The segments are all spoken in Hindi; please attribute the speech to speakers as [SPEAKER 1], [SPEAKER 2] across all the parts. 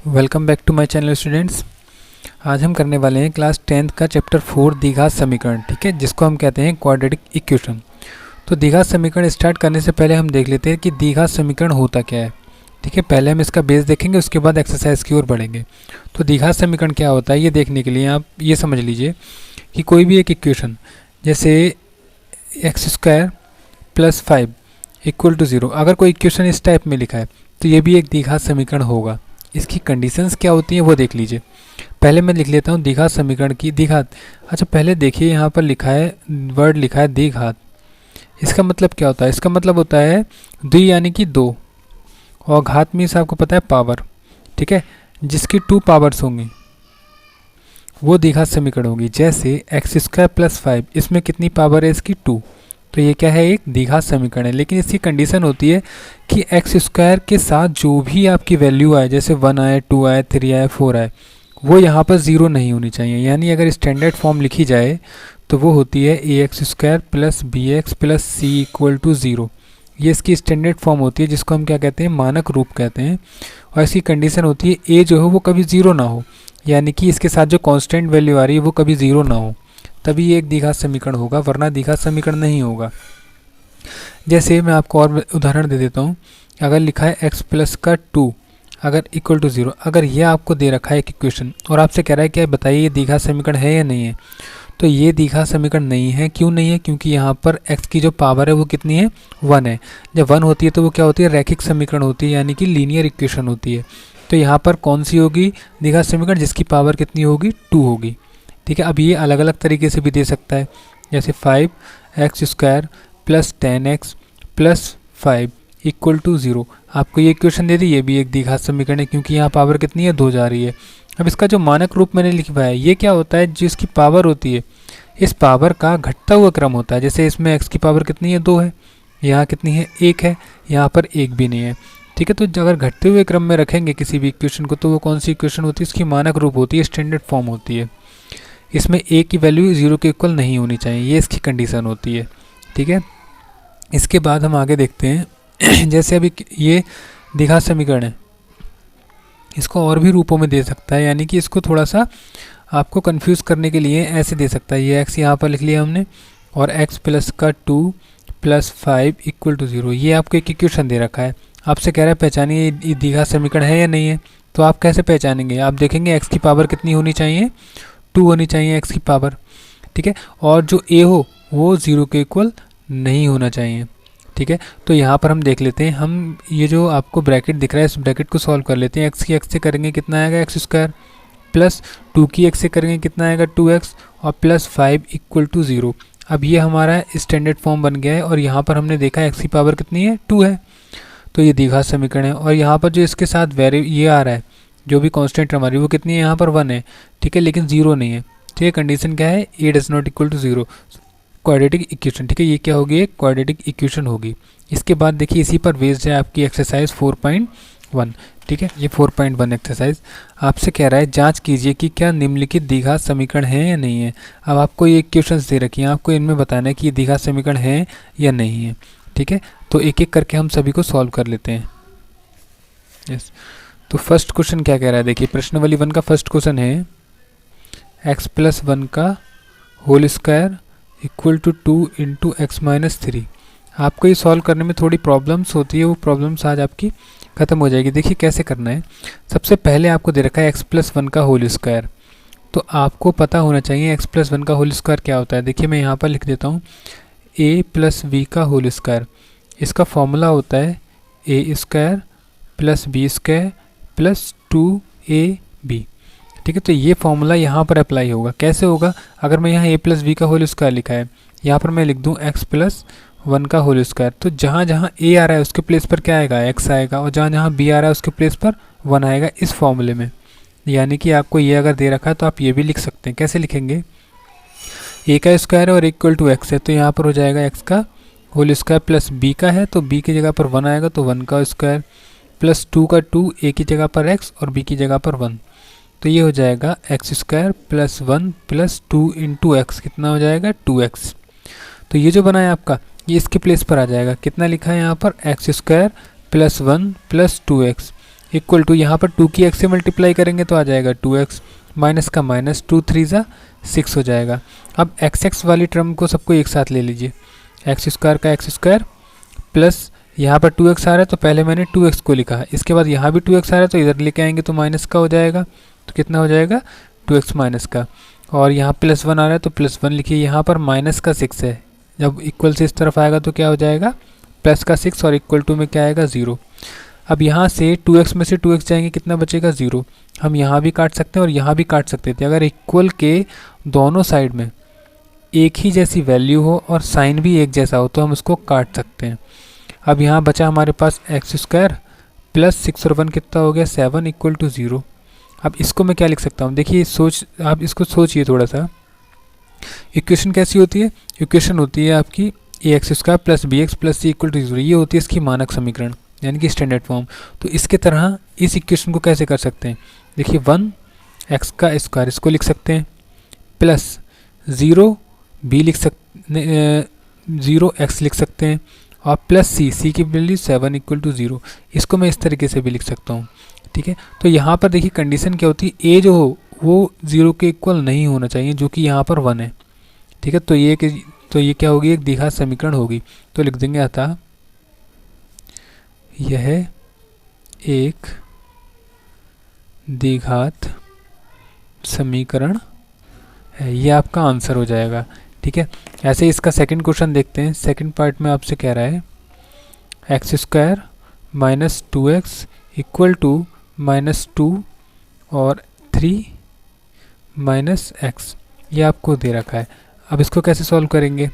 [SPEAKER 1] Welcome back to my channel students. आज हम करने वाले हैं क्लास 10th का चैप्टर 4 द्विघात समीकरण, ठीक है, जिसको हम कहते हैं क्वाड्रेटिक इक्वेशन। तो द्विघात समीकरण स्टार्ट करने से पहले हम देख लेते हैं कि द्विघात समीकरण होता क्या है। ठीक है, पहले हम इसका बेस देखेंगे, उसके बाद एक्सरसाइज की ओर बढ़ेंगे। तो द्विघात समीकरण क्या होता है ये देखने के लिए आप ये समझ लीजिए कि कोई भी एक इक्वेशन जैसे x² + 5 = 0, अगर कोई इक्वेशन इस टाइप में लिखा है तो ये भी एक द्विघात समीकरण होगा। इसकी कंडीशंस क्या होती हैं वो देख लीजिए। पहले मैं लिख लेता हूँ द्विघात समीकरण की द्विघात। अच्छा, पहले देखिए यहाँ पर लिखा है, वर्ड लिखा है द्विघात। इसका मतलब क्या होता है? इसका मतलब होता है द्वि यानी कि दो, और घात मीन्स आपको पता है पावर, ठीक है, जिसकी 2 पावर्स होंगी वो द्विघात समीकरण होगी। जैसे x² + 5, इसमें कितनी पावर है? इसकी 2। तो ये क्या है? एक द्विघात समीकरण है। लेकिन इसकी कंडीशन होती है कि x² के साथ जो भी आपकी वैल्यू आए, जैसे 1 आए, 2 आए, 3 आए, 4 आए, वो यहाँ पर 0 नहीं होनी चाहिए। यानी अगर स्टैंडर्ड फॉर्म लिखी जाए तो वो होती है ax² + bx + c = 0। ये इसकी स्टैंडर्ड फॉर्म होती है, जिसको हम क्या कहते हैं? मानक रूप कहते हैं। और इसकी कंडीशन होती है a जो हो वो कभी 0 ना हो, यानी कि इसके साथ जो कांस्टेंट वैल्यू आ रही है वो कभी 0 ना हो, तभी ये एक द्विघात समीकरण होगा, वरना द्विघात समीकरण नहीं होगा। जैसे मैं आपको और उदाहरण दे देता हूँ। अगर लिखा है x+ 2 अगर = 0, अगर ये आपको दे रखा है एक इक्वेशन और आपसे कह रहा है कि बताइए ये द्विघात समीकरण है या नहीं है, तो ये द्विघात समीकरण नहीं है। क्यों नहीं है? क्योंकि यहाँ पर x की जो पावर है वो कितनी है? 1 है। जब 1 होती है तो वो क्या होती है? रैखिक समीकरण होती है, यानी कि लीनियर इक्वेशन होती है। तो यहाँ पर कौन सी होगी द्विघात समीकरण? जिसकी पावर कितनी होगी? 2 होगी। ठीक है, अब ये अलग अलग तरीके से भी दे सकता है, जैसे 5x² + 10x + 5 = 0। आपको ये इक्वेशन दे दी, ये भी एक द्विघात समीकरण है, क्योंकि यहाँ पावर कितनी है? 2 जा रही है। अब इसका जो मानक रूप मैंने लिखवाया है, ये क्या होता है? जिसकी पावर होती है, इस पावर का घटता हुआ क्रम होता है। जैसे इसमें x की पावर कितनी है? 2 है, यहाँ कितनी है? 1 है, यहाँ पर 1 भी नहीं है। ठीक है, तो अगर घटते हुए क्रम में रखेंगे किसी भी इक्वेशन को, तो वो कौन सी इक्वेशन होती है? इसकी मानक रूप होती है, स्टैंडर्ड फॉर्म होती है। इसमें a की वैल्यू 0 के इक्वल नहीं होनी चाहिए, ये इसकी कंडीशन होती है। ठीक है, इसके बाद हम आगे देखते हैं। जैसे अभी ये द्विघात समीकरण है, इसको और भी रूपों में दे सकता है, यानी कि इसको थोड़ा सा आपको कंफ्यूज करने के लिए ऐसे दे सकता है। ये x यहाँ पर लिख लिया हमने, और x + 2 + 5 = 0। ये आपको एक इक्वेशन दे रखा है, आपसे कह रहा है पहचानिए ये द्विघात समीकरण है या नहीं है। तो आप कैसे पहचानेंगे? आप देखेंगे x की पावर कितनी होनी चाहिए? 2 होनी चाहिए x की पावर, ठीक है, और जो a हो वो 0 के इक्वल नहीं होना चाहिए। ठीक है, तो यहाँ पर हम देख लेते हैं। हम ये जो आपको ब्रैकेट दिख रहा है, इस ब्रैकेट को सॉल्व कर लेते हैं। x की x से करेंगे कितना आएगा? x² + 2 की x से करेंगे कितना आएगा? 2x, और +5 = 0। अब ये हमारा स्टैंडर्ड फॉर्म बन गया है, और यहाँ पर हमने देखा x की पावर कितनी है? 2 है, तो ये द्विघात समीकरण है। और यहाँ पर जो इसके साथ ये आ रहा है, जो भी कांस्टेंट हमारी, वो कितनी है? यहाँ पर 1 है, ठीक है, लेकिन 0 नहीं है। ठीक है, कंडीशन क्या है? a ≠ 0, quadratic equation. ठीक है, ये क्या होगी? एक क्वाड्रेटिक इक्वेशन होगी। इसके बाद देखिए इसी पर बेस्ड है आपकी एक्सरसाइज 4.1। ठीक है, ये 4.1 एक्सरसाइज आपसे कह रहा है जांच कीजिए कि क्या निम्नलिखित द्विघात समीकरण है या नहीं है। अब आपको ये इक्वेशंस दे रखी हैं, आपको इनमें बताना है कि ये द्विघात समीकरण है या नहीं है। ठीक है, तो एक एक करके हम सभी को सॉल्व कर लेते हैं। यस, तो फर्स्ट क्वेश्चन क्या कह रहा है? देखिए प्रश्नावली 1 का फर्स्ट क्वेश्चन है x + 1 का होल स्क्वायर = 2 × x - 3। आपको ये सॉल्व करने में थोड़ी प्रॉब्लम्स होती है, वो प्रॉब्लम्स आज आपकी ख़त्म हो जाएगी। देखिए कैसे करना है। सबसे पहले आपको दे रखा है x + 1 का होल स्क्वायर, तो आपको पता होना चाहिए x + 1 का होल स्क्वायर क्या होता है। देखिए मैं यहाँ पर लिख देता हूँ a + b का होल स्क्वायर। इसका फॉर्मूला होता है a² + b² + 2ab। ठीक है, तो ये फॉर्मूला यहाँ पर अप्लाई होगा। कैसे होगा? अगर मैं यहाँ a + b का होल स्क्वायर लिखा है, यहाँ पर मैं लिख दूँ x + 1 का होल स्क्वायर, तो जहाँ जहाँ a आ रहा है उसके प्लेस पर क्या आएगा? x आएगा, और जहाँ जहाँ b आ रहा है उसके प्लेस पर 1 आएगा इस फॉर्मूले में। यानी कि आपको ये अगर दे रखा है तो आप ये भी लिख सकते हैं। कैसे लिखेंगे? a का स्क्वायर और = x है, तो यहाँ पर हो जाएगा x का होल स्क्वायर प्लस b का है, तो b की जगह पर 1 आएगा, तो 1 का स्क्वायर प्लस 2 का 2, a की जगह पर x और b की जगह पर 1, तो ये हो जाएगा x² + 1 + 2 × x। कितना हो जाएगा? 2x। तो ये जो बना है आपका, ये इसके प्लेस पर आ जाएगा। कितना लिखा है यहाँ पर? x² + 1 + 2x। इक्वल टू यहाँ पर 2 की x से मल्टीप्लाई करेंगे तो आ जाएगा 2x, माइनस का माइनस, 2 3 ज़ा 6 हो जाएगा। अब x वाली टर्म को सबको एक साथ ले लीजिए, एक्स स्क्वायर का एक्स स्क्वायर प्लस यहाँ पर 2x आ रहा है तो पहले मैंने 2x को लिखा, इसके बाद यहाँ भी 2x आ रहा है तो इधर लेके आएंगे तो माइनस का हो जाएगा, तो कितना हो जाएगा 2x माइनस का, और यहाँ +1 आ रहा है तो +1 लिखिए। यहाँ पर माइनस का 6 है, जब इक्वल से इस तरफ आएगा तो क्या हो जाएगा प्लस का 6 और इक्वल टू में क्या आएगा 0। अब यहाँ से 2x में से 2x जाएंगे, कितना बचेगा 0। हम यहाँ भी काट सकते हैं और यहाँ भी काट सकते थे। अगर इक्वल के दोनों साइड में एक ही जैसी वैल्यू हो और साइन भी एक जैसा हो तो हम उसको काट सकते हैं। अब यहाँ बचा हमारे पास एक्स स्क्वायर प्लस 6 और 1 कितना हो गया 7 इक्वल टू 0। अब इसको मैं क्या लिख सकता हूँ, देखिए आप इसको सोचिए थोड़ा सा। इक्वेशन कैसी होती है, इक्वेशन होती है आपकी A X square plus B x plus C equal to 0, ये होती है इसकी मानक समीकरण यानी कि स्टैंडर्ड फॉर्म। तो इसके तरह इस इक्वेशन को कैसे कर सकते हैं, देखिए 1 एक्स का स्क्वायर इसको लिख सकते हैं प्लस 0 बी लिख सकते 0 एक्स लिख सकते हैं और प्लस सी की वैल्यू 7 इक्वल टू 0, इसको मैं इस तरीके से भी लिख सकता हूँ। ठीक है, तो यहाँ पर देखिए कंडीशन क्या होती है, ए जो हो वो 0 के इक्वल नहीं होना चाहिए जो कि यहाँ पर 1 है। ठीक है, तो ये क्या होगी, एक द्विघात समीकरण होगी। तो लिख देंगे अतः यह एक द्विघात समीकरण है, ये आपका आंसर हो जाएगा। ठीक है, ऐसे इसका सेकंड क्वेश्चन देखते हैं। सेकंड पार्ट में आपसे कह रहा है x square minus 2x equal to -2 और 3 माइनस एक्स, ये आपको दे रखा है। अब इसको कैसे सॉल्व करेंगे,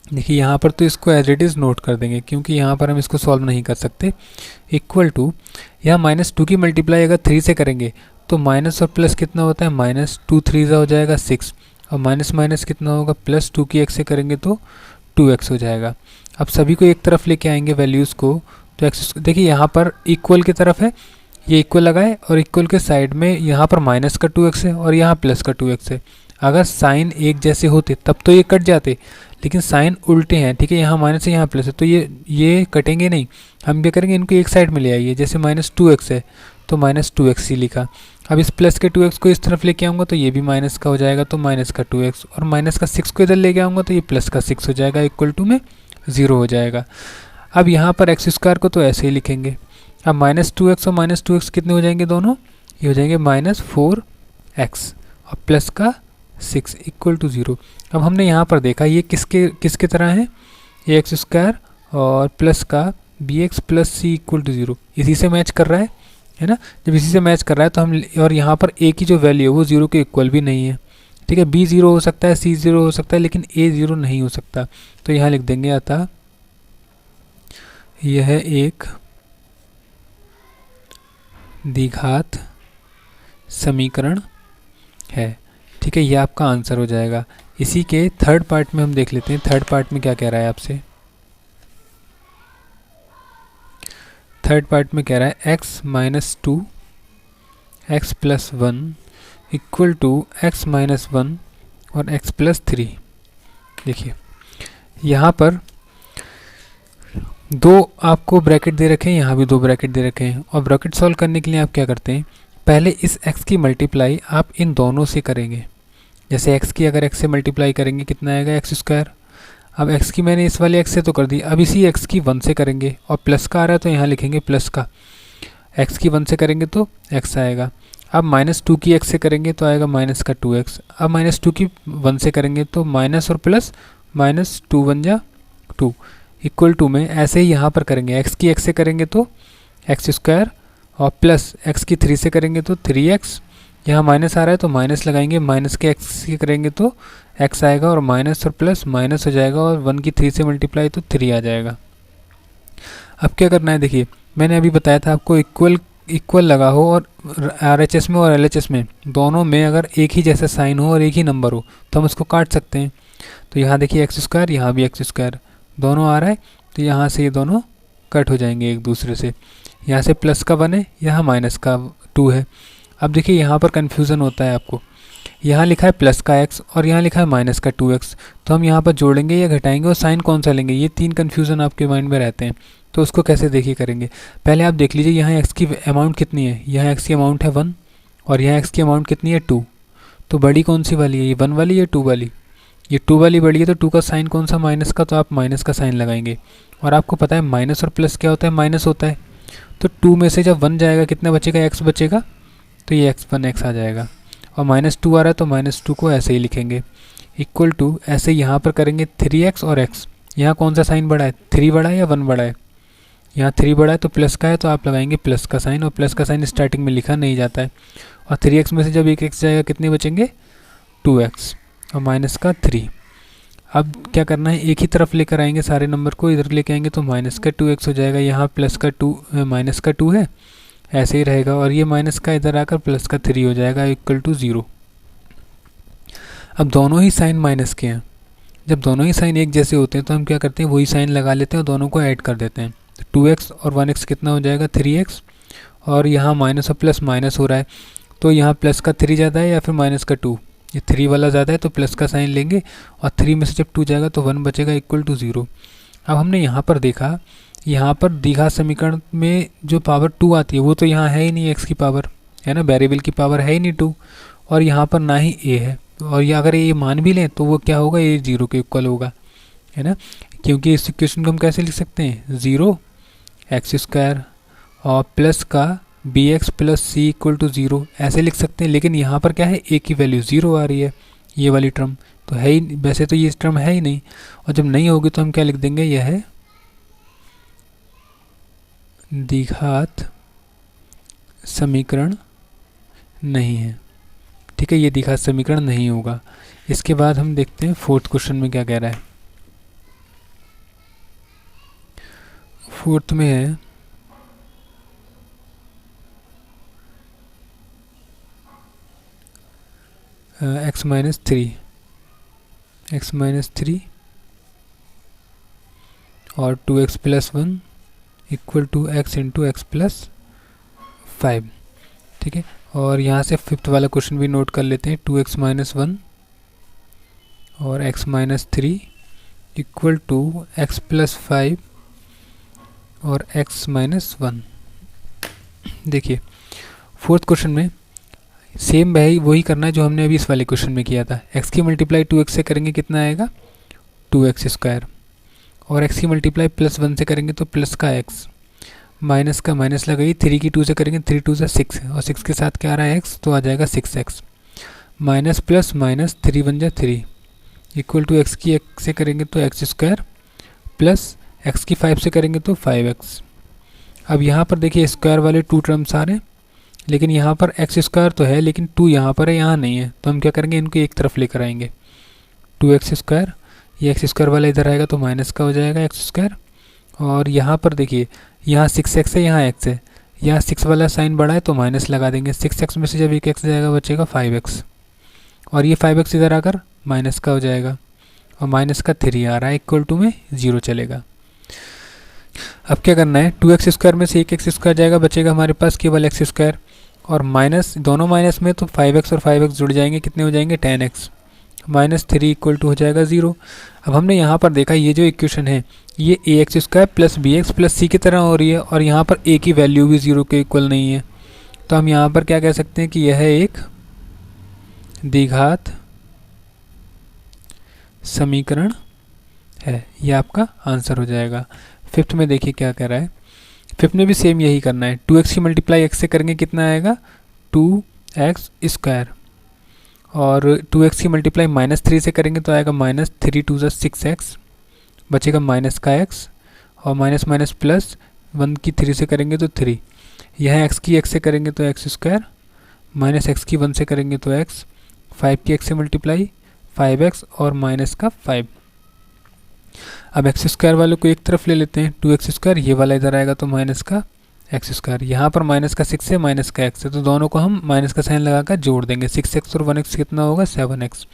[SPEAKER 1] देखिए यहाँ पर तो इसको एज इट इज़ नोट कर देंगे क्योंकि यहाँ पर हम इसको सॉल्व नहीं कर सकते। इक्वल टू यहाँ -2 की मल्टीप्लाई अगर 3 से करेंगे तो माइनस और प्लस कितना होता है, -2 3 हो जाएगा 6 और माइनस माइनस कितना होगा +2 की x से करेंगे तो 2x हो जाएगा। अब सभी को एक तरफ लेके आएंगे वैल्यूज़ को, तो x देखिए यहाँ पर इक्वल की तरफ है, ये इक्वल लगाए और इक्वल के साइड में यहाँ पर माइनस का 2x है और यहाँ प्लस का 2x है। अगर साइन एक जैसे होते तब तो ये कट जाते, लेकिन साइन उल्टे हैं। ठीक है, यहाँ माइनस है यहाँ प्लस है तो ये कटेंगे नहीं। हम क्या करेंगे, इनको एक साइड में ले आइए, जैसे -2x है तो -2x ही लिखा। अब इस प्लस के 2x को इस तरफ लेके आऊँगा तो ये भी माइनस का हो जाएगा तो माइनस का 2x, और माइनस का 6 को इधर लेके आऊँगा तो ये प्लस का 6 हो जाएगा, इक्वल टू में 0 हो जाएगा। अब यहाँ पर एक्स स्क्वायर को तो ऐसे ही लिखेंगे। अब -2x और -2x कितने हो जाएंगे दोनों, ये हो जाएंगे -4x और प्लस का 6 इक्वल टू 0। अब हमने यहाँ पर देखा ये किसके तरह है, ये एक्स स्क्वायर और प्लस का b x plus C equal to 0, इसी से मैच कर रहा है ना। जब इसी से मैच कर रहा है तो हम, और यहाँ पर ए की जो वैल्यू है वो 0 के इक्वल भी नहीं है। ठीक है, बी 0 हो सकता है, सी 0 हो सकता है, लेकिन ए 0 नहीं हो सकता। तो यहाँ लिख देंगे अतः यह एक द्विघात समीकरण है। ठीक है, यह आपका आंसर हो जाएगा। इसी के थर्ड पार्ट में हम देख लेते हैं, थर्ड पार्ट में क्या कह रहा है आपसे। थर्ड पार्ट में कह रहा है x minus 2 x plus 1 equal to x minus 1 और x प्लस 3। देखिए यहाँ पर दो आपको ब्रैकेट दे रखे हैं, यहाँ भी दो ब्रैकेट दे रखे हैं, और ब्रैकेट सॉल्व करने के लिए आप क्या करते हैं, पहले इस x की मल्टीप्लाई आप इन दोनों से करेंगे। जैसे x की अगर x से मल्टीप्लाई करेंगे कितना आएगा एक्स स्क्वायर। अब x की मैंने इस वाले x से तो कर दी, अब इसी x की 1 से करेंगे, और प्लस का आ रहा है तो यहाँ लिखेंगे प्लस का। x की 1 से करेंगे तो x आएगा। अब -2 की x से करेंगे तो आएगा माइनस का 2x। अब -2 की 1 से करेंगे तो माइनस और प्लस, -2 1 जा 2 इक्वल टू में ऐसे ही यहाँ पर करेंगे। x की x से करेंगे तो एक्स स्क्वायर, और प्लस x की 3 से करेंगे तो 3x। यहाँ माइनस आ रहा है तो माइनस लगाएंगे, माइनस के x से करेंगे तो x आएगा, और माइनस और प्लस माइनस हो जाएगा, और 1 की 3 से मल्टीप्लाई तो 3 आ जाएगा। अब क्या करना है, देखिए मैंने अभी बताया था आपको इक्वल लगा हो और RHS में और LHS में दोनों में अगर एक ही जैसा साइन हो और एक ही नंबर हो तो हम उसको काट सकते हैं। तो यहाँ देखिए एक्स स्क्वायर, यहाँ भी एक्स स्क्वायर दोनों आ रहा है, तो यहाँ से ये दोनों कट हो जाएंगे एक दूसरे से। यहाँ से प्लस का 1 है, यहाँ माइनस का 2 है। अब देखिए यहाँ पर कन्फ्यूज़न होता है आपको, यहाँ लिखा है प्लस का x और यहाँ लिखा है माइनस का 2x, तो हम यहाँ पर जोड़ेंगे या घटाएंगे और साइन कौन सा लेंगे, ये 3 कन्फ्यूज़न आपके माइंड में रहते हैं। तो उसको कैसे देखिए करेंगे, पहले आप देख लीजिए यहाँ x की अमाउंट कितनी है, यहाँ x की अमाउंट है 1 और यहाँ x की अमाउंट कितनी है 2। तो बड़ी कौन सी वाली है, ये 1 वाली या 2 वाली, ये 2 वाली बड़ी है। तो 2 का साइन कौन सा, माइनस का, तो आप माइनस का साइन लगाएंगे। और आपको पता है माइनस और प्लस क्या होता है, माइनस होता है। तो 2 में से जब 1 जाएगा कितना बचेगा, x बचेगा, तो ये x1 आ जाएगा। और -2 आ रहा है तो -2 को ऐसे ही लिखेंगे, इक्वल टू ऐसे यहाँ पर करेंगे 3x और x। यहाँ कौन सा साइन बड़ा है, 3 बड़ा है या 1 बड़ा है, यहाँ 3 बड़ा है तो प्लस का है, तो आप लगाएंगे प्लस का साइन। और प्लस का साइन स्टार्टिंग में लिखा नहीं जाता है। और 3x में से जब एक x जाएगा कितने बचेंगे, 2x और माइनस का 3। अब क्या करना है, एक ही तरफ लेकर आएंगे सारे नंबर को, इधर लेके आएंगे तो माइनस का 2x हो जाएगा। यहाँ प्लस का 2 माइनस का 2 है, ऐसे ही रहेगा। और ये माइनस का इधर आकर प्लस का 3 हो जाएगा, इक्वल टू 0। अब दोनों ही साइन माइनस के हैं, जब दोनों ही साइन एक जैसे होते हैं तो हम क्या करते हैं, वही साइन लगा लेते हैं और दोनों को ऐड कर देते हैं। तो 2x और 1x कितना हो जाएगा, 3x। और यहाँ माइनस और प्लस माइनस हो रहा है, तो यहाँ प्लस का 3 ज़्यादा है या फिर माइनस का 2, ये 3 वाला ज़्यादा है तो प्लस का साइन लेंगे। और 3 में से जब 2 जाएगा तो 1 बचेगा, इक्वल टू 0। अब हमने यहाँ पर देखा, यहाँ पर द्विघात समीकरण में जो पावर 2 आती है वो तो यहाँ है ही नहीं, x की पावर है ना, वेरिएबल की पावर है ही नहीं 2। और यहाँ पर ना ही a है, और ये अगर ये मान भी लें तो वो क्या होगा, ये 0 के इक्वल होगा, है ना। क्योंकि इस इक्वेशन को हम कैसे लिख सकते हैं, 0x² और प्लस का bx plus c equal to 0 ऐसे लिख सकते हैं। लेकिन यहाँ पर क्या है, a की वैल्यू 0 आ रही है, ये वाली टर्म तो है ही, वैसे तो ये टर्म है ही नहीं। और जब नहीं होगी तो हम क्या लिख देंगे, यह है द्विघात समीकरण नहीं है। ठीक है, ये द्विघात समीकरण नहीं होगा। इसके बाद हम देखते हैं फोर्थ क्वेश्चन में क्या कह रहा है। फोर्थ में है x माइनस 3 और 2x plus 1 equal to x into x plus 5। ठीक है, और यहाँ से फिफ्थ वाला क्वेश्चन भी नोट कर लेते हैं, 2x माइनस 1 और x minus 3 equal to x plus 5 और x माइनस 1। देखिए फोर्थ क्वेश्चन में सेम वही करना है जो हमने अभी इस वाले क्वेश्चन में किया था। x की मल्टीप्लाई 2x से करेंगे कितना आएगा, 2x²। और x की मल्टीप्लाई प्लस 1 से करेंगे तो प्लस का x, माइनस का माइनस लगाइए, 3 की 2 से करेंगे 3 2 से 6 और 6 के साथ क्या आ रहा है x, तो आ जाएगा 6x। माइनस प्लस माइनस 3 बन जाए 3 इक्वल टू x की x से करेंगे तो x² प्लस x की 5 से करेंगे तो 5x। अब यहाँ पर देखिए स्क्वायर वाले 2 टर्म्स आ रहे हैं, लेकिन यहाँ पर x² तो है लेकिन 2 यहाँ पर है, यहाँ नहीं है। तो हम क्या करेंगे, इनको एक तरफ लेकर आएंगे, 2x², ये x² वाला इधर आएगा तो माइनस का हो जाएगा x²। और यहाँ पर देखिए यहाँ 6x है, यहाँ x है, यहाँ 6 वाला साइन बड़ा है तो माइनस लगा देंगे। 6x में से जब एक x जाएगा बचेगा 5x, और ये 5x इधर आकर माइनस का हो जाएगा, और माइनस का 3 आ रहा है, इक्वल टू में 0 चलेगा। अब क्या करना है, 2x² में से एक x² जाएगा, बचेगा हमारे पास केवल x², और माइनस दोनों माइनस में तो 5x और 5x जुड़ जाएंगे, कितने हो जाएंगे 10x, -3 इक्वल टू हो जाएगा 0। अब हमने यहाँ पर देखा ये जो इक्वेशन है ये ax² plus bx plus c की तरह हो रही है, और यहाँ पर a की वैल्यू भी 0 के इक्वल नहीं है। तो हम यहाँ पर क्या कह सकते हैं कि यह एक द्विघात समीकरण है, ये आपका आंसर हो जाएगा। फिफ्थ में देखिए क्या कह रहा है, फिफ्थ में भी सेम यही करना है। 2x की मल्टीप्लाई x से करेंगे कितना आएगा, 2x², और 2x की मल्टीप्लाई -3 से करेंगे तो आएगा -3 2 6x, बचेगा माइनस का x, और माइनस माइनस प्लस 1 की 3 से करेंगे तो 3, यह x की x से करेंगे तो x², माइनस x की 1 से करेंगे तो x, 5 की x से मल्टीप्लाई 5x और माइनस का 5। अब x² वालों को एक तरफ ले लेते हैं, 2x², ये वाला इधर आएगा तो माइनस का x², यहाँ पर माइनस का 6 है, माइनस का x है, तो दोनों को हम माइनस का साइन लगाकर जोड़ देंगे। 6x और 1x कितना होगा 7x,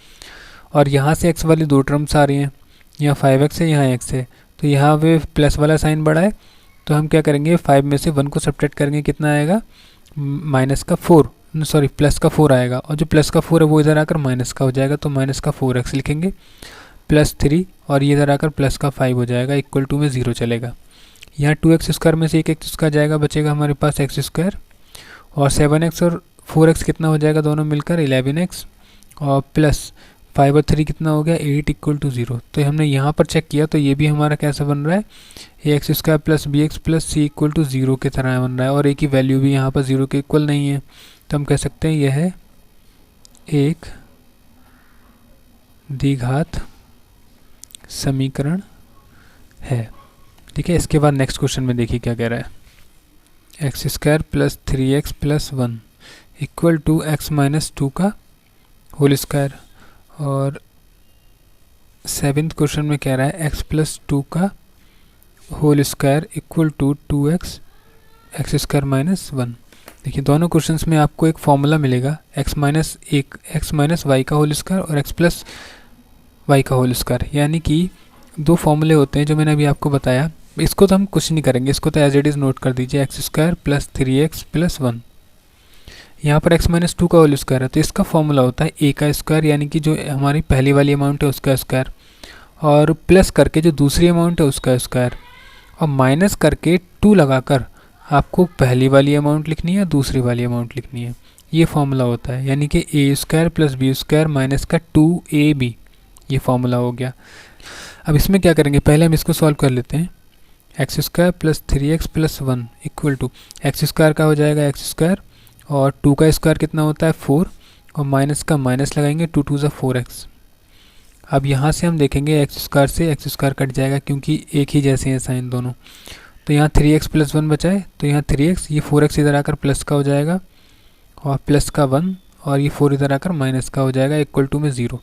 [SPEAKER 1] और यहाँ से x वाली 2 टर्म्स आ रही हैं, यहाँ 5x है, यहाँ x है, तो यहाँ पे प्लस वाला साइन बड़ा है, तो हम क्या करेंगे 5 में से 1 को सब्ट्रैक्ट करेंगे, कितना आएगा प्लस का 4 आएगा, और जो प्लस का 4 है वो इधर आकर माइनस का हो जाएगा, तो माइनस का 4x लिखेंगे, +3, और ये इधर आकर प्लस का 5 हो जाएगा, इक्वल टू में 0 चलेगा। यहाँ 2x² में से एक x² जाएगा, बचेगा हमारे पास x², और 7x और 4x कितना हो जाएगा दोनों मिलकर 11x, और प्लस 5 और 3 कितना हो गया 8 इक्वल टू 0। तो हमने यहाँ पर चेक किया तो ये भी हमारा कैसा बन रहा है, ax² plus bx plus c equal to 0 की तरह बन रहा है, और a की वैल्यू भी यहाँ पर 0 के इक्वल नहीं है। तो हम कह सकते हैं यह है एक द्विघात समीकरण है। ठीक है, इसके बाद नेक्स्ट क्वेश्चन में देखिए क्या कह रहा है। x² plus 3x plus 1 equal to x minus 2 का होल स्क्वायर, और 7th क्वेश्चन में कह रहा है x प्लस 2 का whole square equal to 2x x² minus 1। देखिए दोनों क्वेश्चंस में आपको एक फॉर्मूला मिलेगा, x माइनस y का होल स्क्वायर और x प्लस y का होल स्क्वायर, यानी कि दो फॉर्मूले होते हैं जो मैंने अभी आपको बताया। इसको तो हम कुछ नहीं करेंगे, इसको तो एज इट इज़ नोट कर दीजिए, x² प्लस 3x प्लस 1। यहाँ पर x माइनस 2 का होल स्क्वायर है, तो इसका फॉर्मूला होता है a का स्क्वायर, यानी कि जो हमारी पहली वाली अमाउंट है उसका स्क्वायर, और प्लस करके जो दूसरी अमाउंट है उसका स्क्वायर, और माइनस करके 2 लगाकर आपको पहली वाली अमाउंट लिखनी है, दूसरी वाली अमाउंट लिखनी है। ये फॉर्मूला होता है, यानी कि a² प्लस b² माइनस का 2ab, ये फॉर्मूला हो गया। अब इसमें क्या करेंगे, पहले हम इसको सॉल्व कर लेते हैं। x² plus 3x plus 1 equal to x² का हो जाएगा x², और 2 का स्क्वायर कितना होता है 4, और माइनस का माइनस लगाएंगे, 2 2 = 4x। अब यहाँ से हम देखेंगे x² से x² कट जाएगा क्योंकि एक ही जैसे हैं साइन दोनों। तो यहाँ 3x प्लस 1 बचा है, तो यहाँ 3x, ये 4x इधर आकर प्लस का हो जाएगा, और प्लस का 1, और ये 4 इधर आकर माइनस का हो जाएगा, इक्वल टू में 0।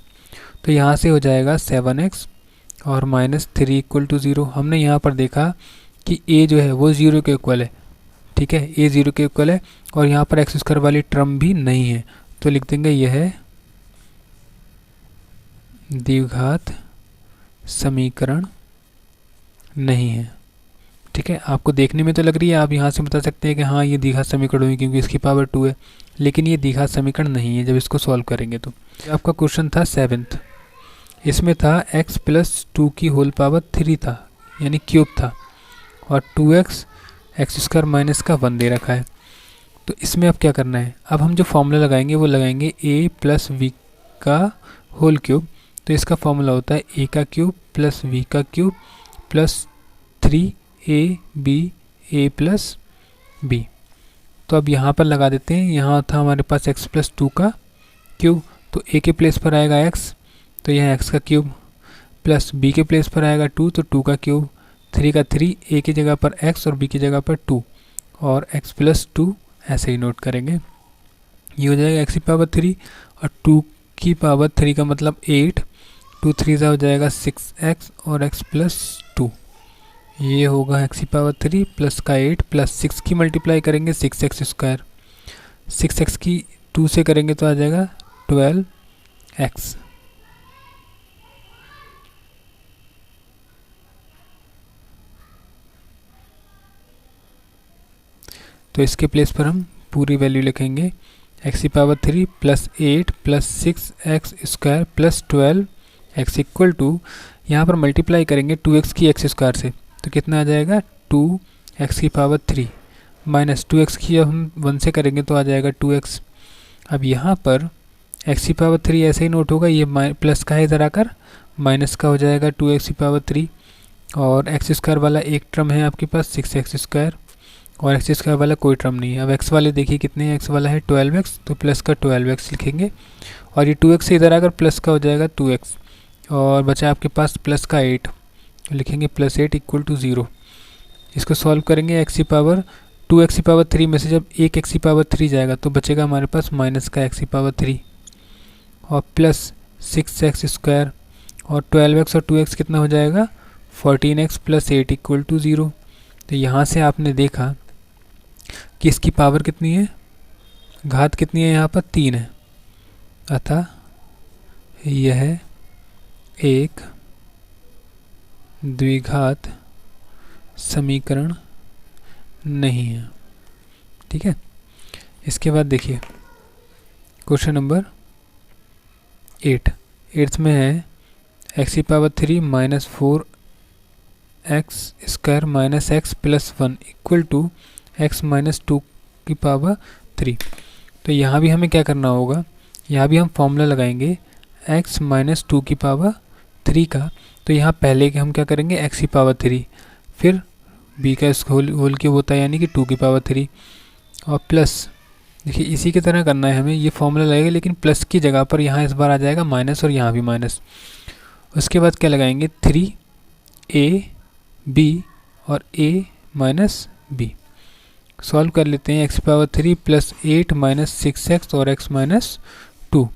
[SPEAKER 1] तो यहाँ से हो जाएगा 7x और माइनस 3 इक्वल टू 0। हमने यहाँ पर देखा कि a जो है वो 0 के इक्वल है। ठीक है, a 0 के इक्वल है, और यहाँ पर x² वाली टर्म भी नहीं है, तो लिख देंगे यह है द्विघात समीकरण नहीं है। ठीक है, आपको देखने में तो लग रही है, आप यहाँ से बता सकते हैं कि हाँ ये द्विघात समीकरण हुई क्योंकि इसकी पावर 2 है, लेकिन ये द्विघात समीकरण नहीं है जब इसको सॉल्व करेंगे। तो आपका क्वेश्चन था 7th, इसमें था x प्लस 2 की होल पावर 3 था, यानी क्यूब था, और 2x x² माइनस का 1 दे रखा है। तो इसमें अब क्या करना है, अब हम जो फॉर्मूला लगाएंगे वो लगाएंगे a प्लस v का होल क्यूब। तो इसका फॉर्मूला होता है a का क्यूब प्लस v का cube plus 3ab a plus b। तो अब यहाँ पर लगा देते हैं, यहाँ था हमारे पास x प्लस 2 का क्यूब, तो a के प्लेस पर आएगा x, तो यहाँ x का क्यूब, प्लस b के प्लेस पर आएगा 2, तो 2 का क्यूब, 3 का 3, a की जगह पर x और b की जगह पर 2, और x प्लस 2 ऐसे ही नोट करेंगे। ये हो जाएगा x की पावर 3 और 2 की पावर 3 का मतलब 8, 2 3 हो जाएगा 6x और x प्लस 2। ये होगा x की पावर 3 प्लस का 8 प्लस 6 की मल्टीप्लाई करेंगे 6x², 6x की 2 से करेंगे तो आ जाएगा 12x। तो इसके प्लेस पर हम पूरी वैल्यू लिखेंगे, x की power 3 plus 8 plus 6x² plus 12x equal to, यहाँ पर मल्टीप्लाई करेंगे 2x की x² से, तो कितना आ जाएगा 2x की पावर 3 माइनस 2x की हम 1 से करेंगे तो आ जाएगा 2x। अब यहाँ पर x की पावर 3 ऐसे ही नोट होगा, ये प्लस का है इधर आकर माइनस का हो जाएगा 2x की पावर 3, और x² वाला एक टर्म है आपके पास 6x², और x² वाला कोई टर्म नहीं है। अब x वाले देखिए कितने हैं, x वाला है 12x, तो प्लस का 12x लिखेंगे, और ये 2x से इधर आकर प्लस का हो जाएगा 2x, और बचा आपके पास प्लस का 8, तो लिखेंगे प्लस 8 इक्वल टू 0। इसको सॉल्व करेंगे, x की पावर 2x की पावर 3 में से जब एक x की पावर 3 जाएगा तो बचेगा हमारे पास माइनस का x की पावर 3, और प्लस 6x², और 12x और 2x कितना हो जाएगा 14x प्लस 8 इक्वल टू 0। तो यहाँ से आपने देखा कि इसकी पावर कितनी है, घात कितनी है, यहाँ पर 3 है, अतः यह एक द्विघात समीकरण नहीं है। ठीक है, इसके बाद देखिए क्वेश्चन नंबर 8 में है x की power 3 minus 4 x square minus x plus 1 equal to x minus 2 की पावर 3। तो यहाँ भी हमें क्या करना होगा, यहाँ भी हम फॉर्मूला लगाएंगे x माइनस 2 की पावर 3 का। तो यहाँ पहले के हम क्या करेंगे x की पावर 3, फिर b का होल क्यूब होता है यानी कि 2 की पावर 3, और प्लस देखिए इसी की तरह करना है हमें, ये फॉर्मूला लगेगा लेकिन प्लस की जगह पर यहाँ इस बार आ जाएगा माइनस और यहाँ भी माइनस। उसके बाद क्या लगाएंगे 3a b और a माइनस b। सॉल्व कर लेते हैं, x power 3 plus 8 minus 6x और x माइनस 2।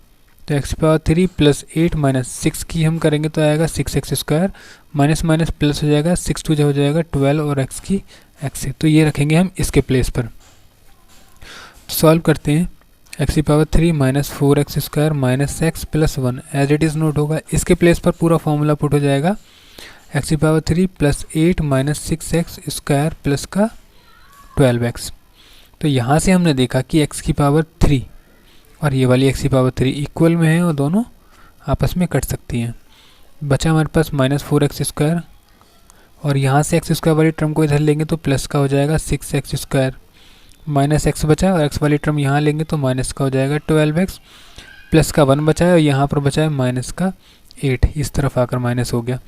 [SPEAKER 1] तो x पावर 3 प्लस 8 माइनस 6 की हम करेंगे तो आएगा 6x square, minus minus plus हो जाएगा, 6 2 हो जाएगा 12 और x की x है। तो ये रखेंगे हम इसके प्लेस पर। सॉल्व करते हैं, x की power 3 minus 4x square minus x plus 1 as it is note होगा, इसके प्लेस पर पूरा फॉर्मूला पुट हो जाएगा x की power 3 plus 8 minus 6x square plus का 12x। तो यहाँ से हमने देखा कि x की पावर 3 और ये वाली x की पावर 3 इक्वल में है और दोनों आपस में कट सकती हैं। बचा हमारे पास माइनस 4x स्क्वायर, और यहाँ से x स्क्वायर वाली टर्म को इधर लेंगे तो प्लस का हो जाएगा 6x स्क्वायर, माइनस x बचा और x वाली टर्म यहाँ लेंगे तो माइनस का हो जाएगा 12x, प्लस का 1 बचा है और यहाँ पर बचा है माइनस का 8, इस तरफ आकर माइनस हो गया।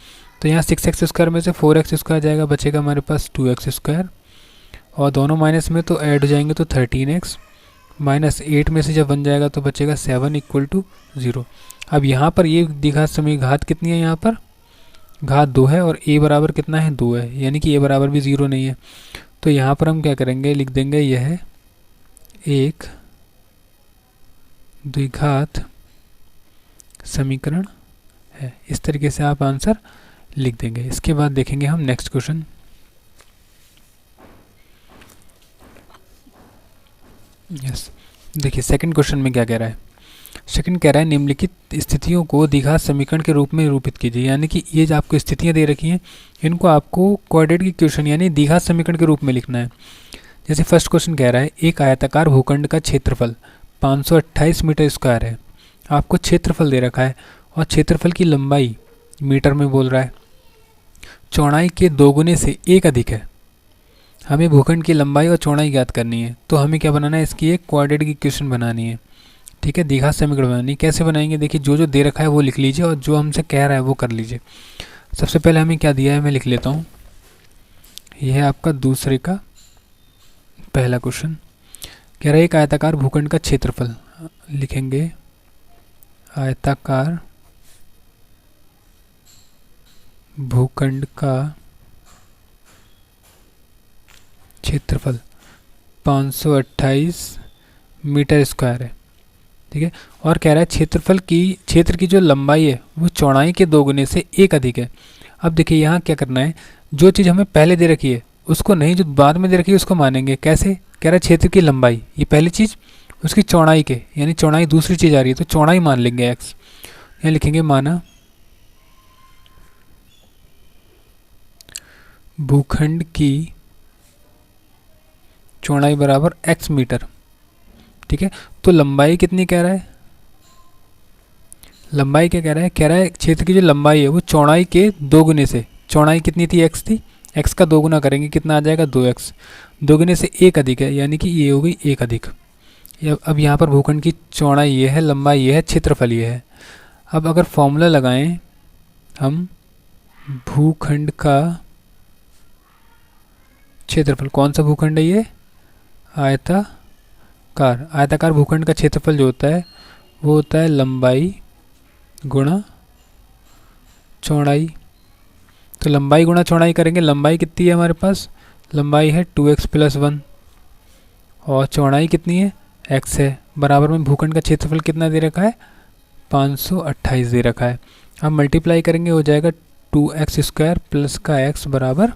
[SPEAKER 1] तो यहाँ 6x स्क्वायर में से 4x स्क्वायर जाएगा, बचेगा हमारे पास 2x स्क्वायर, और दोनों माइनस में तो ऐड हो जाएंगे तो 13x, माइनस 8 में से जब 1 जाएगा तो बचेगा 7 इक्वल टू 0। अब यहाँ पर ये द्विघात समीकरण घात कितनी है, यहाँ पर घात 2 है और a बराबर कितना है 2 है, यानी कि a बराबर भी 0 नहीं है। तो यहाँ पर हम क्या करेंगे, लिख देंगे यह एक द्विघात समीकरण है। इस तरीके से आप आंसर लिख देंगे। इसके बाद देखेंगे हम नेक्स्ट क्वेश्चन। यस, देखिए सेकंड क्वेश्चन में क्या कह रहा है। सेकंड कह रहा है निम्नलिखित स्थितियों को द्विघात समीकरण के रूप में निरूपित कीजिए, यानी कि ये जो आपको स्थितियां दे रखी हैं इनको आपको क्वाड्रेटिक इक्वेशन यानी द्विघात समीकरण के रूप में लिखना है। जैसे फर्स्ट क्वेश्चन कह रहा है एक आयताकार भूखंड का क्षेत्रफल 528 मीटर स्क्वायर है। आपको क्षेत्रफल दे रखा है और क्षेत्रफल की लंबाई मीटर में बोल रहा है, चौड़ाई के 2 गुने से 1 अधिक है। हमें भूखंड की लंबाई और चौड़ाई ज्ञात करनी है, तो हमें क्या बनाना है, इसकी एक क्वाड्रेटिक इक्वेशन बनानी है। ठीक है, द्विघात समीकरण बनानी। कैसे बनाएंगे, देखिए जो जो दे रखा है वो लिख लीजिए और जो हमसे कह रहा है वो कर लीजिए। सबसे पहले हमें क्या दिया है मैं लिख लेता हूँ। यह है आपका दूसरे का पहला क्वेश्चन। कह रहा है एक आयताकार भूखंड का क्षेत्रफल, लिखेंगे आयताकार भूखंड का क्षेत्रफल 528 मीटर स्क्वायर है। ठीक है, और कह रहा है क्षेत्र की जो लंबाई है वो चौड़ाई के 2 गुने से 1 अधिक है। अब देखिए यहाँ क्या करना है, जो चीज़ हमें पहले दे रखी है उसको नहीं, जो बाद में दे रखी है उसको मानेंगे। कैसे, कह रहा है क्षेत्र की लंबाई, ये पहली चीज़, उसकी चौड़ाई के यानी चौड़ाई दूसरी चीज़ आ रही है तो चौड़ाई मान लेंगे x। यहाँ लिखेंगे माना भूखंड की चौड़ाई बराबर x मीटर। ठीक है, तो लंबाई कितनी कह रहा है, लंबाई क्या कह रहा है, कह रहा है क्षेत्र की जो लंबाई है वो चौड़ाई के 2 गुने से, चौड़ाई कितनी थी x थी, x का 2 गुना करेंगे कितना आ जाएगा 2x, 2 गुने से 1 अधिक है यानी कि ये हो गई 1 अधिक। अब यहाँ पर भूखंड की चौड़ाई ये है, लंबाई ये है, क्षेत्रफल ये है। अब अगर फॉर्मूला लगाएं हम भूखंड का क्षेत्रफल, कौन सा भूखंड है ये, आयताकार। आयताकार भूखंड का क्षेत्रफल जो होता है वो होता है लंबाई गुणा चौड़ाई। तो लंबाई गुणा चौड़ाई करेंगे, लंबाई कितनी है हमारे पास, लंबाई है 2x प्लस 1 और चौड़ाई कितनी है x है, बराबर में भूखंड का क्षेत्रफल कितना दे रखा है 528 दे रखा है। हम मल्टीप्लाई करेंगे हो जाएगा 2x स्क्वायर प्लस का x बराबर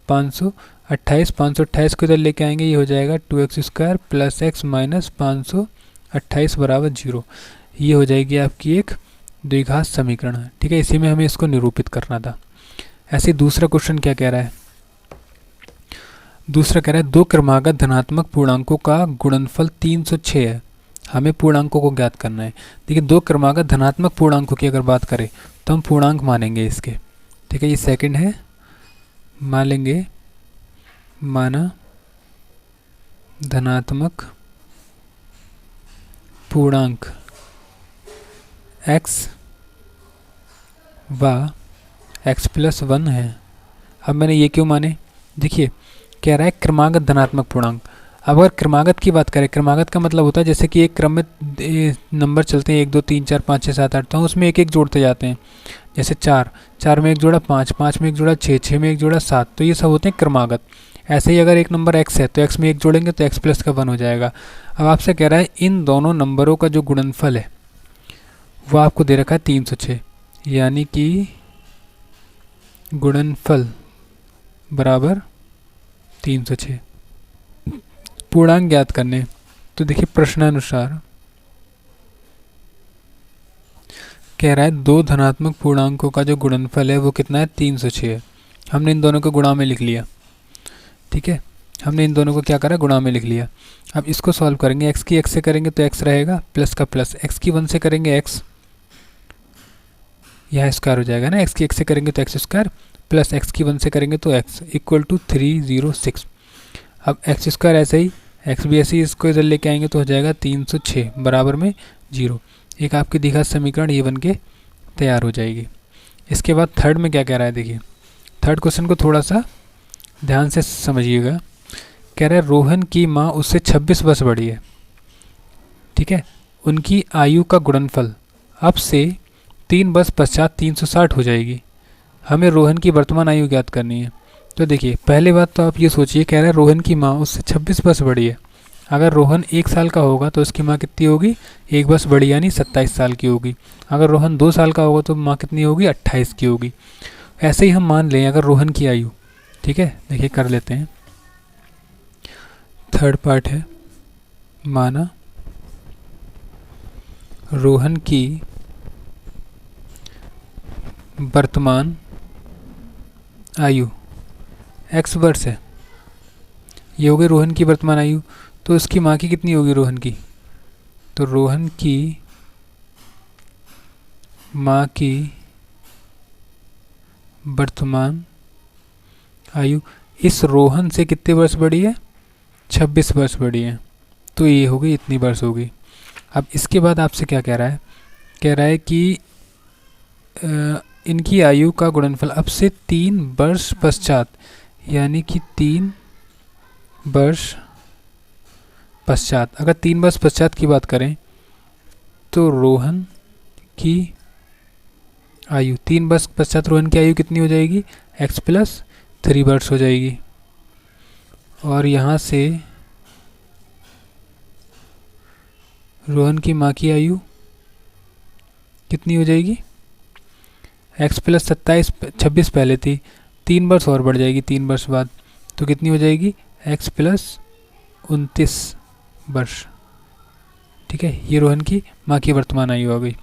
[SPEAKER 1] 528। 528 को इधर लेके आएंगे, ये हो जाएगा 2x square plus x minus 528 बराबर 0। ये हो जाएगी आपकी एक द्विघात समीकरण। ठीक है, इसी में हमें इसको निरूपित करना था। ऐसे दूसरा क्वेश्चन क्या कह रहा है, दूसरा कह रहा है दो क्रमागत धनात्मक पूर्णांकों का गुणनफल 306 है। हमें पूर्णांकों को ज्ञात करना है। देखिए दो क्रमागत धनात्मक पूर्णांकों की अगर बात करें तो हम पूर्णांक मानेंगे इसके। ठीक है, ये सेकंड है मान लेंगे माना धनात्मक पूर्णांक x व x+1 है। अब मैंने ये क्यों माने, देखिए कह रहा है क्रमागत धनात्मक पूर्णांक। अब अगर क्रमागत की बात करें, क्रमागत का मतलब होता है जैसे कि एक क्रम में नंबर चलते हैं 1 2 3 4 5 6 7 8, तो उसमें एक एक जोड़ते जाते हैं। जैसे 4 में एक जोड़ा 5 में एक जोड़ा 6 में एक जोड़ा 7, तो ये सब होते हैं क्रमागत। ऐसे ही अगर एक नंबर x है तो x में एक जोड़ेंगे तो x+1 हो जाएगा। अब आपसे कह रहा है इन दोनों नंबरों का जो गुणनफल है वो आपको दे रखा है 306, यानी कि गुणनफल बराबर 306। पूर्णांक ज्ञात करने, तो देखिए प्रश्नानुसार कह रहा है दो धनात्मक पूर्णांकों का जो गुणनफल है वो कितना है, 306 है। हमने इन दोनों को गुणा में लिख लिया, ठीक है, हमने इन दोनों को क्या करा, गुणा में लिख लिया। अब इसको सॉल्व करेंगे, x की x से करेंगे तो x रहेगा, प्लस का प्लस, x की 1 से करेंगे x, यह स्क्वायर हो जाएगा ना, x की x से करेंगे तो x² प्लस x की 1 से करेंगे तो x इक्वल टू 306। अब x² ऐसे ही, x भी ऐसे ही, इसको इधर लेके आएंगे तो हो जाएगा 306 बराबर में 0। एक आपकी द्विघात समीकरण ये बन के तैयार हो जाएगी। इसके बाद थर्ड में क्या कह रहा है, देखिए थर्ड क्वेश्चन को थोड़ा सा ध्यान से समझिएगा। कह रहा है रोहन की माँ उससे 26 वर्ष बड़ी है, ठीक है, उनकी आयु का गुणनफल अब से 3 वर्ष पश्चात 360 हो जाएगी। हमें रोहन की वर्तमान आयु ज्ञात करनी है। तो देखिए पहले बात तो आप ये सोचिए, कह रहा है रोहन की माँ उससे 26 वर्ष बड़ी है। अगर रोहन 1 साल का होगा तो उसकी माँ कितनी होगी, 1 वर्ष बड़ी, यानी 27 साल की होगी। अगर रोहन 2 साल का होगा तो माँ कितनी होगी, 28 की होगी। ऐसे ही हम मान लें अगर रोहन की आयु, ठीक है, देखिए कर लेते हैं। थर्ड पार्ट है, माना रोहन की वर्तमान आयु x वर्ष है, ये हो गई रोहन की वर्तमान आयु। तो उसकी माँ की कितनी होगी, रोहन की, तो रोहन की माँ की वर्तमान आयु इस रोहन से कितने वर्ष बड़ी है, 26 वर्ष बड़ी है, तो ये होगी इतनी वर्ष होगी। अब इसके बाद आपसे क्या कह रहा है, कह रहा है कि इनकी आयु का गुणनफल अब से 3 वर्ष पश्चात, यानी कि 3 वर्ष पश्चात। अगर 3 वर्ष पश्चात की बात करें तो रोहन की आयु 3 वर्ष पश्चात रोहन की आयु कितनी हो जाएगी, x+3 वर्ष हो जाएगी। और यहाँ से रोहन की माँ की आयु कितनी हो जाएगी, x+27 26 पहले थी, 3 वर्ष और बढ़ जाएगी 3 वर्ष बाद, तो कितनी हो जाएगी, x+29 वर्ष, ठीक है। ये रोहन की माँ की वर्तमान आयु हो गई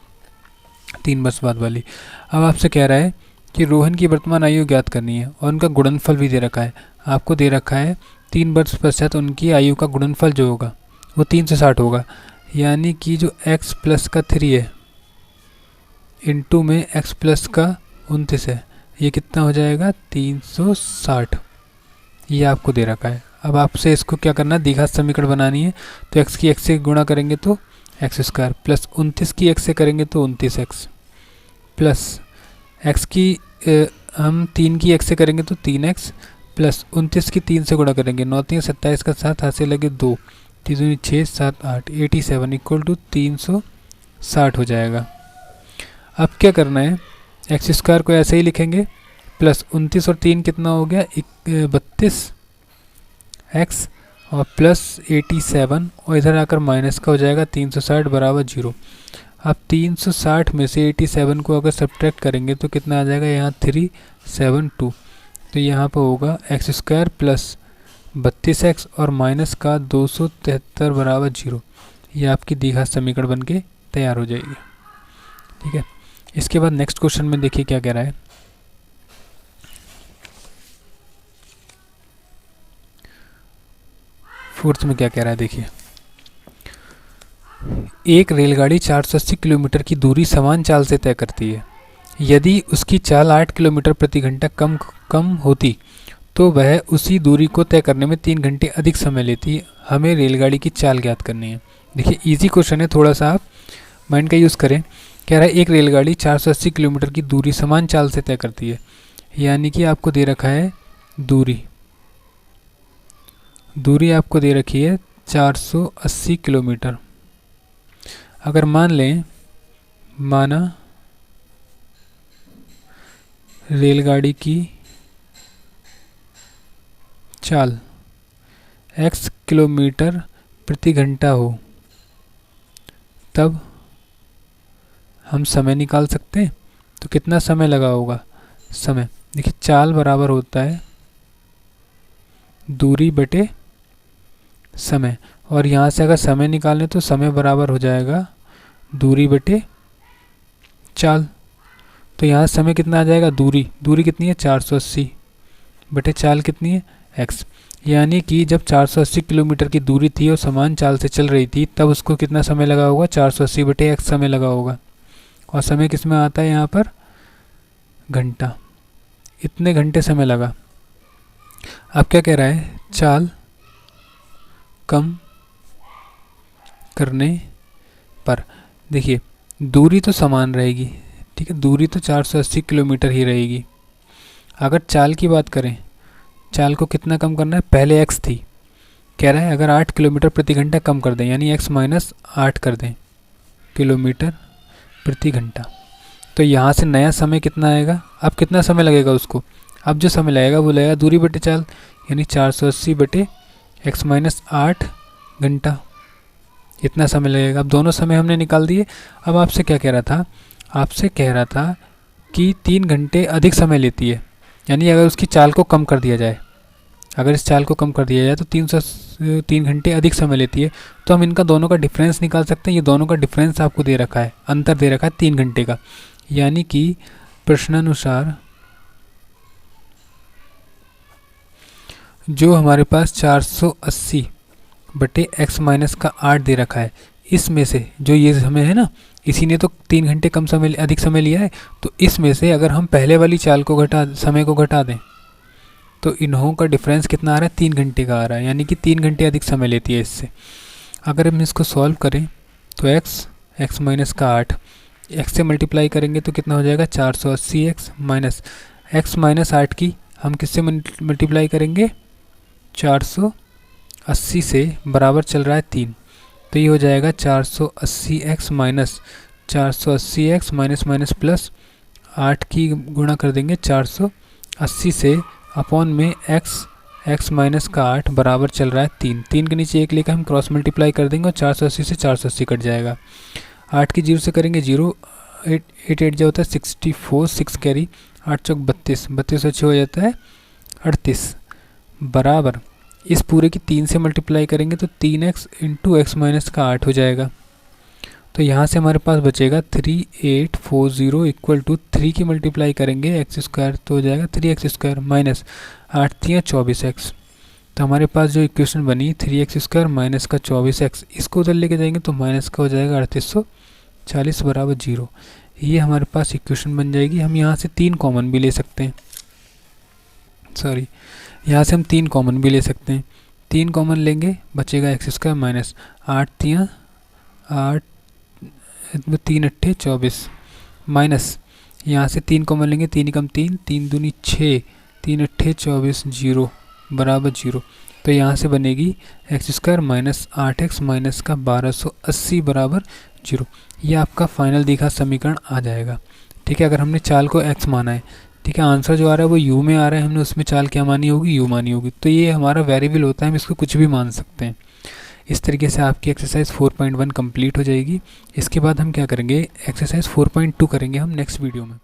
[SPEAKER 1] 3 वर्ष बाद वाली। अब आपसे कह रहा है कि रोहन की वर्तमान आयु ज्ञात करनी है और उनका गुणनफल भी दे रखा है। आपको दे रखा है 3 वर्ष पश्चात उनकी आयु का गुणनफल जो होगा वो 360 होगा, यानी कि जो x+3 है इंटू में x+29 है, ये कितना हो जाएगा, 360। ये आपको दे रखा है। अब आपसे इसको क्या करना है, द्विघात समीकरण बनानी है। तो x की x से गुणा करेंगे तो x² प्लस 29 की x से करेंगे तो 29x प्लस x की हम 3 की x से करेंगे तो 3x प्लस 29 की 3 से गुणा करेंगे, 9 3 27 का 7 हाथ से लगे 2, 3 6 7 8 87 इक्वल टू 360 हो जाएगा। अब क्या करना है, x² को ऐसे ही लिखेंगे, प्लस 29 और 3 कितना हो गया, 32x और प्लस 87 और इधर आकर माइनस का हो जाएगा 360 बराबर 0। अब 360 में से 87 को अगर सब्ट्रैक्ट करेंगे तो कितना आ जाएगा, यहाँ 372, तो यहाँ पर होगा x² प्लस 32x और माइनस का 273 बराबर 0। ये आपकी द्विघात समीकरण बन के तैयार हो जाएगी, ठीक है। इसके बाद नेक्स्ट क्वेश्चन में देखिए क्या कह रहा है, फोर्थ में क्या कह रहा है, देखिए एक रेलगाड़ी 480 किलोमीटर की दूरी समान चाल से तय करती है। यदि उसकी चाल 8 किलोमीटर प्रति घंटा कम होती तो वह उसी दूरी को तय करने में 3 घंटे अधिक समय लेती है। हमें रेलगाड़ी की चाल ज्ञात करनी है। देखिए इजी क्वेश्चन है, थोड़ा सा आप माइंड का यूज़ करें। कह रहा है एक रेलगाड़ी 480 किलोमीटर की दूरी समान चाल से तय करती है, यानी कि आपको दे रखा है दूरी आपको दे रखी है 480 किलोमीटर। अगर माना रेलगाड़ी की चाल x किलोमीटर प्रति घंटा हो, तब हम समय निकाल सकते हैं। तो कितना समय लगा होगा? समय, देखिए चाल बराबर होता है दूरी बटे समय, और यहाँ से अगर समय निकालें तो समय बराबर हो जाएगा दूरी बटे चाल। तो यहाँ समय कितना आ जाएगा? दूरी कितनी है? 480 बटे चाल कितनी है? x। यानी कि जब 480 किलोमीटर की दूरी थी और समान चाल से चल रही थी, तब उसको कितना समय लगा होगा? 480 बटे x समय लगा होगा। और समय किस में आता है यहाँ पर? घंटा। इतने घंटे समय लगा। अब क्या कह रहा है? चाल कम करने पर, देखिए दूरी तो समान रहेगी, ठीक है, दूरी तो 480 किलोमीटर ही रहेगी। अगर चाल की बात करें, चाल को कितना कम करना है? पहले x थी, कह रहा है अगर 8 किलोमीटर प्रति घंटा कम कर दें, यानी x माइनस 8 कर दें किलोमीटर प्रति घंटा, तो यहाँ से नया समय कितना आएगा? अब कितना समय लगेगा उसको? अब जो समय लगेगा वो लगेगा दूरी बटे चाल, यानी 480 बटे x माइनस 8 घंटा, इतना समय लगेगा। अब दोनों समय हमने निकाल दिए। अब आपसे क्या कह रहा था? आपसे कह रहा था कि 3 घंटे अधिक समय लेती है, यानी अगर उसकी चाल को कम कर दिया जाए, अगर इस चाल को कम कर दिया जाए तो 3 घंटे अधिक समय लेती है। तो हम इनका दोनों का डिफरेंस निकाल सकते हैं। ये दोनों का डिफरेंस आपको दे रखा है, अंतर दे रखा है 3 घंटे का, यानी कि प्रश्नानुसार जो हमारे पास 480 बटे x माइनस का 8 दे रखा है, इसमें से जो ये समय है ना, इसी ने तो 3 घंटे कम समय अधिक समय लिया है। तो इसमें से अगर हम पहले वाली चाल को समय को घटा दें, तो इन्हों का डिफरेंस कितना आ रहा है? 3 घंटे का आ रहा है, यानी कि 3 घंटे अधिक समय लेती है इससे। अगर हम इसको सॉल्व करें तो x माइनस का 8 x से मल्टीप्लाई करेंगे तो कितना हो जाएगा? 480x माइनस 8 की हम किससे मल्टीप्लाई करेंगे? 480 से, बराबर चल रहा है 3, तो ये हो जाएगा 480x माइनस प्लस 8 की गुणा कर देंगे 480 से, अपॉन में x माइनस का 8 बराबर चल रहा है 3 के नीचे 1 लेकर हम क्रॉस मल्टीप्लाई कर देंगे और 480 से 480 कट जाएगा। 8 की 0 से करेंगे 0, 8 जो होता है 64, 6 कैरी, 8 चौक 32, 32 अच्छे हो जाता है 38, बराबर इस पूरे की 3 से मल्टीप्लाई करेंगे तो 3x इंटू एक्स माइनस का 8 हो जाएगा। तो यहाँ से हमारे पास बचेगा 3840 इक्वल टू 3 की मल्टीप्लाई करेंगे एक्स स्क्वायर तो हो जाएगा 3x स्क्वायर माइनस 8 3 24x। तो हमारे पास जो इक्वेशन बनी 3x स्क्वायर माइनस का 24x, इसको उधर लेके जाएंगे तो माइनस का हो जाएगा 3840 बराबर 0। ये हमारे पास इक्वेशन बन जाएगी। हम यहाँ से 3 कॉमन भी ले सकते हैं, यहाँ से हम 3 कॉमन भी ले सकते हैं। 3 कॉमन लेंगे बचेगा एक्स स्क्वायर माइनस 8 3 अट्ठे 24 माइनस यहाँ से 3 कॉमन लेंगे 3 कम 3 3 दूनी 6 3 अट्ठे 24 0 बराबर 0। तो यहाँ से बनेगी x square minus 8x minus का 1280 बराबर 0। ये आपका फाइनल दिखा समीकरण आ जाएगा। ठीक है, अगर हमने चाल को x माना है, ठीक है, आंसर जो आ रहा है वो u में आ रहा है, हमने उसमें चाल क्या मानी होगी? u मानी होगी। तो ये हमारा वेरिएबल होता है, हम इसको कुछ भी मान सकते हैं। इस तरीके से आपकी एक्सरसाइज 4.1 कंप्लीट हो जाएगी। इसके बाद हम क्या करेंगे? एक्सरसाइज 4.2 करेंगे हम नेक्स्ट वीडियो में।